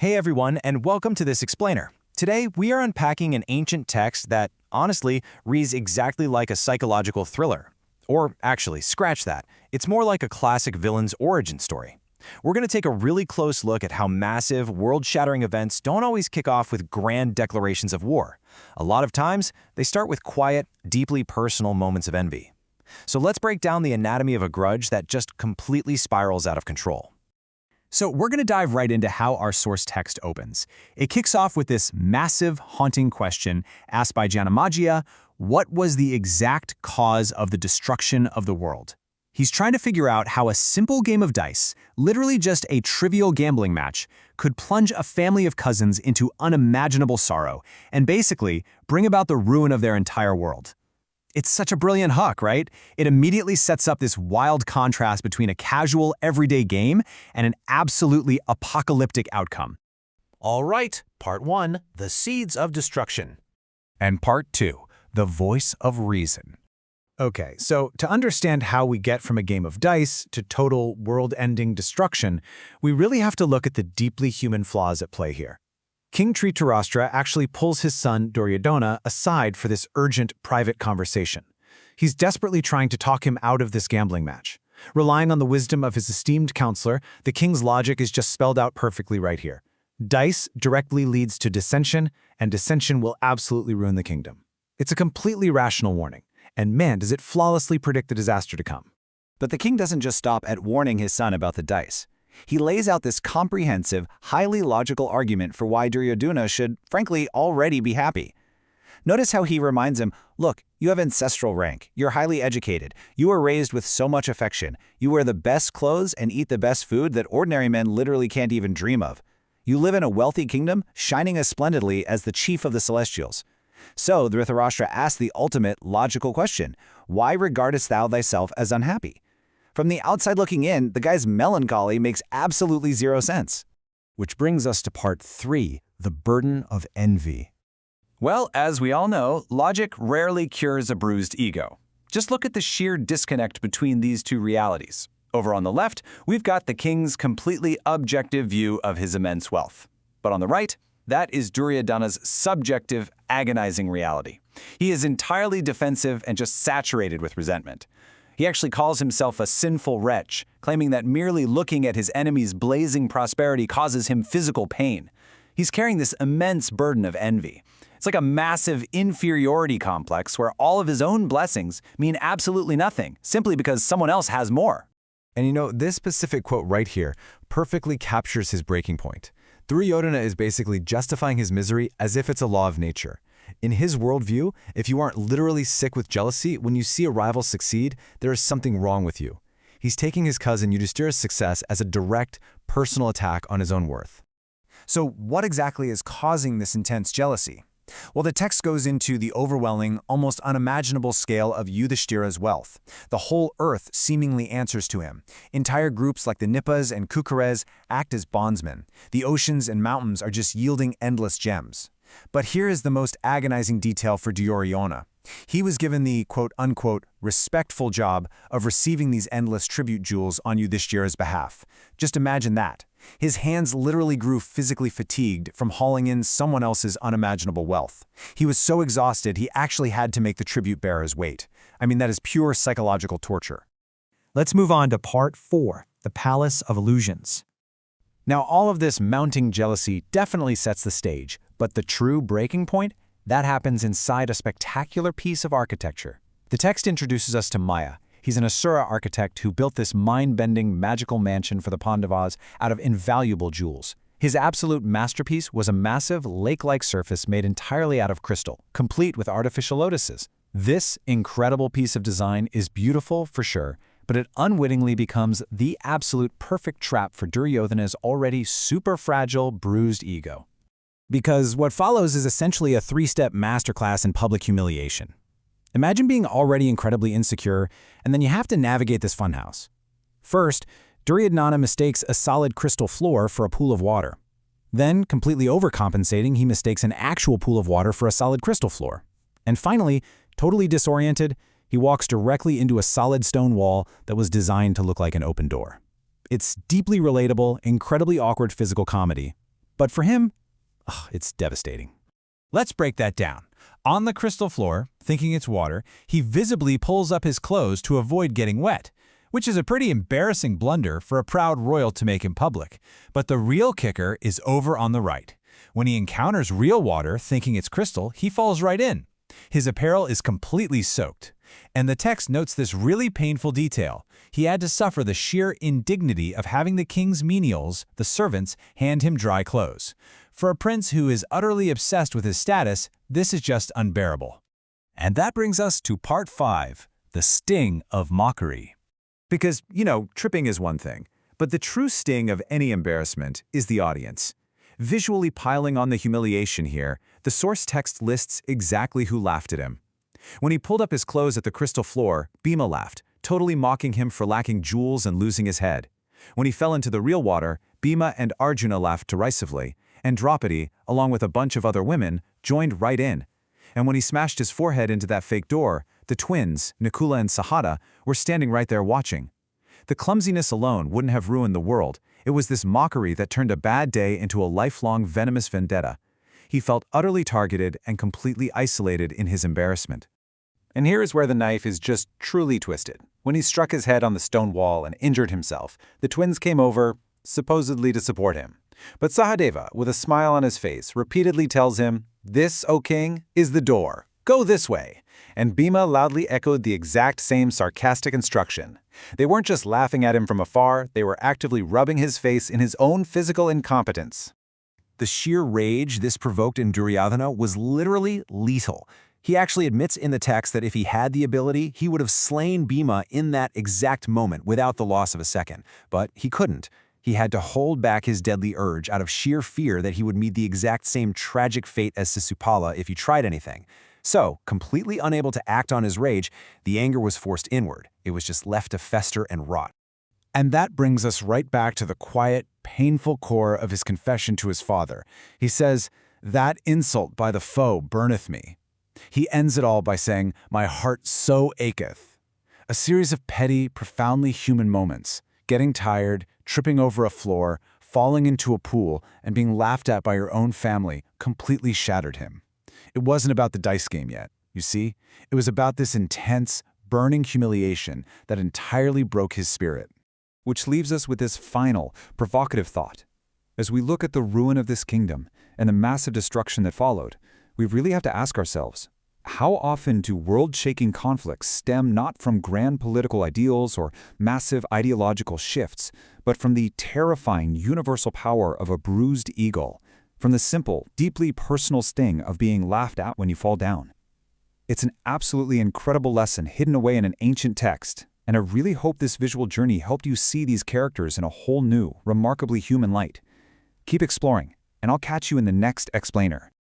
Hey everyone, and welcome to this explainer. Today, we are unpacking an ancient text that, honestly, reads exactly like a psychological thriller. Or actually, scratch that. It's more like a classic villain's origin story. We're going to take a really close look at how massive, world-shattering events don't always kick off with grand declarations of war. A lot of times, they start with quiet, deeply personal moments of envy. So let's break down the anatomy of a grudge that just completely spirals out of control. So we're going to dive right into how our source text opens. It kicks off with this massive, haunting question asked by Janamejaya: what was the exact cause of the destruction of the world? He's trying to figure out how a simple game of dice, literally just a trivial gambling match, could plunge a family of cousins into unimaginable sorrow and basically bring about the ruin of their entire world. It's such a brilliant hook, right? It immediately sets up this wild contrast between a casual, everyday game and an absolutely apocalyptic outcome. All right, Part 1, The Seeds of Destruction. And Part 2, The Voice of Reason. Okay, so to understand how we get from a game of dice to total world-ending destruction, we really have to look at the deeply human flaws at play here. King Dhritarashtra actually pulls his son Duryodhana aside for this urgent private conversation. He's desperately trying to talk him out of this gambling match. Relying on the wisdom of his esteemed counselor, the king's logic is just spelled out perfectly right here. Dice directly leads to dissension, and dissension will absolutely ruin the kingdom. It's a completely rational warning, and man, does it flawlessly predict the disaster to come. But the king doesn't just stop at warning his son about the dice. He lays out this comprehensive, highly logical argument for why Duryodhana should, frankly, already be happy. Notice how he reminds him, look, you have ancestral rank, you're highly educated, you were raised with so much affection, you wear the best clothes and eat the best food that ordinary men literally can't even dream of. You live in a wealthy kingdom, shining as splendidly as the chief of the Celestials. So Dhritarashtra asks the ultimate, logical question, why regardest thou thyself as unhappy? From the outside looking in, the guy's melancholy makes absolutely zero sense. Which brings us to Part 3, the burden of envy. Well, as we all know, logic rarely cures a bruised ego. Just look at the sheer disconnect between these two realities. Over on the left, we've got the king's completely objective view of his immense wealth. But on the right, that is Duryodhana's subjective, agonizing reality. He is entirely defensive and just saturated with resentment. He actually calls himself a sinful wretch, claiming that merely looking at his enemy's blazing prosperity causes him physical pain. He's carrying this immense burden of envy. It's like a massive inferiority complex where all of his own blessings mean absolutely nothing, simply because someone else has more. And you know, this specific quote right here perfectly captures his breaking point. Duryodhana is basically justifying his misery as if it's a law of nature. In his worldview, if you aren't literally sick with jealousy, when you see a rival succeed, there is something wrong with you. He's taking his cousin Yudhishthira's success as a direct, personal attack on his own worth. So what exactly is causing this intense jealousy? Well, the text goes into the overwhelming, almost unimaginable scale of Yudhishthira's wealth. The whole earth seemingly answers to him. Entire groups like the Nipas and Kukuras act as bondsmen. The oceans and mountains are just yielding endless gems. But here is the most agonizing detail for Duryodhana. He was given the quote-unquote respectful job of receiving these endless tribute jewels on Yudhishthira's behalf. Just imagine that. His hands literally grew physically fatigued from hauling in someone else's unimaginable wealth. He was so exhausted he actually had to make the tribute bearers wait. I mean, that is pure psychological torture. Let's move on to Part 4, the Palace of Illusions. Now, all of this mounting jealousy definitely sets the stage, but the true breaking point, that happens inside a spectacular piece of architecture. The text introduces us to Maya. He's an Asura architect who built this mind-bending, magical mansion for the Pandavas out of invaluable jewels. His absolute masterpiece was a massive, lake-like surface made entirely out of crystal, complete with artificial lotuses. This incredible piece of design is beautiful for sure, but it unwittingly becomes the absolute perfect trap for Duryodhana's already super fragile, bruised ego. Because what follows is essentially a three-step masterclass in public humiliation. Imagine being already incredibly insecure, and then you have to navigate this funhouse. First, Duryodhana mistakes a solid crystal floor for a pool of water. Then, completely overcompensating, he mistakes an actual pool of water for a solid crystal floor. And finally, totally disoriented, he walks directly into a solid stone wall that was designed to look like an open door. It's deeply relatable, incredibly awkward physical comedy. But for him, it's devastating. Let's break that down. On the crystal floor, thinking it's water, he visibly pulls up his clothes to avoid getting wet, which is a pretty embarrassing blunder for a proud royal to make in public. But the real kicker is over on the right. When he encounters real water, thinking it's crystal, he falls right in. His apparel is completely soaked. And the text notes this really painful detail. He had to suffer the sheer indignity of having the king's menials, the servants, hand him dry clothes. For a prince who is utterly obsessed with his status, this is just unbearable. And that brings us to part 5, the sting of mockery. Because, tripping is one thing, but the true sting of any embarrassment is the audience. Visually piling on the humiliation here, the source text lists exactly who laughed at him. When he pulled up his clothes at the crystal floor, Bhima laughed, totally mocking him for lacking jewels and losing his head. When he fell into the real water, Bhima and Arjuna laughed derisively, and Draupadi, along with a bunch of other women, joined right in. And when he smashed his forehead into that fake door, the twins, Nakula and Sahada, were standing right there watching. The clumsiness alone wouldn't have ruined the world. It was this mockery that turned a bad day into a lifelong venomous vendetta. He felt utterly targeted and completely isolated in his embarrassment. And here is where the knife is just truly twisted. When he struck his head on the stone wall and injured himself, the twins came over, supposedly to support him. But Sahadeva, with a smile on his face, repeatedly tells him, "This, O king, is the door. Go this way." And Bhima loudly echoed the exact same sarcastic instruction. They weren't just laughing at him from afar, they were actively rubbing his face in his own physical incompetence. The sheer rage this provoked in Duryodhana was literally lethal. He actually admits in the text that if he had the ability, he would have slain Bhima in that exact moment without the loss of a second. But he couldn't. He had to hold back his deadly urge out of sheer fear that he would meet the exact same tragic fate as Sisupala if he tried anything. So, completely unable to act on his rage, the anger was forced inward. It was just left to fester and rot. And that brings us right back to the quiet, painful core of his confession to his father. He says, "That insult by the foe burneth me." He ends it all by saying, "My heart so acheth." A series of petty, profoundly human moments, getting tired, tripping over a floor, falling into a pool, and being laughed at by your own family, completely shattered him. It wasn't about the dice game yet, you see? It was about this intense, burning humiliation that entirely broke his spirit. Which leaves us with this final, provocative thought. As we look at the ruin of this kingdom and the massive destruction that followed, we really have to ask ourselves, how often do world-shaking conflicts stem not from grand political ideals or massive ideological shifts, but from the terrifying universal power of a bruised ego, from the simple, deeply personal sting of being laughed at when you fall down? It's an absolutely incredible lesson hidden away in an ancient text, and I really hope this visual journey helped you see these characters in a whole new, remarkably human light. Keep exploring, and I'll catch you in the next explainer.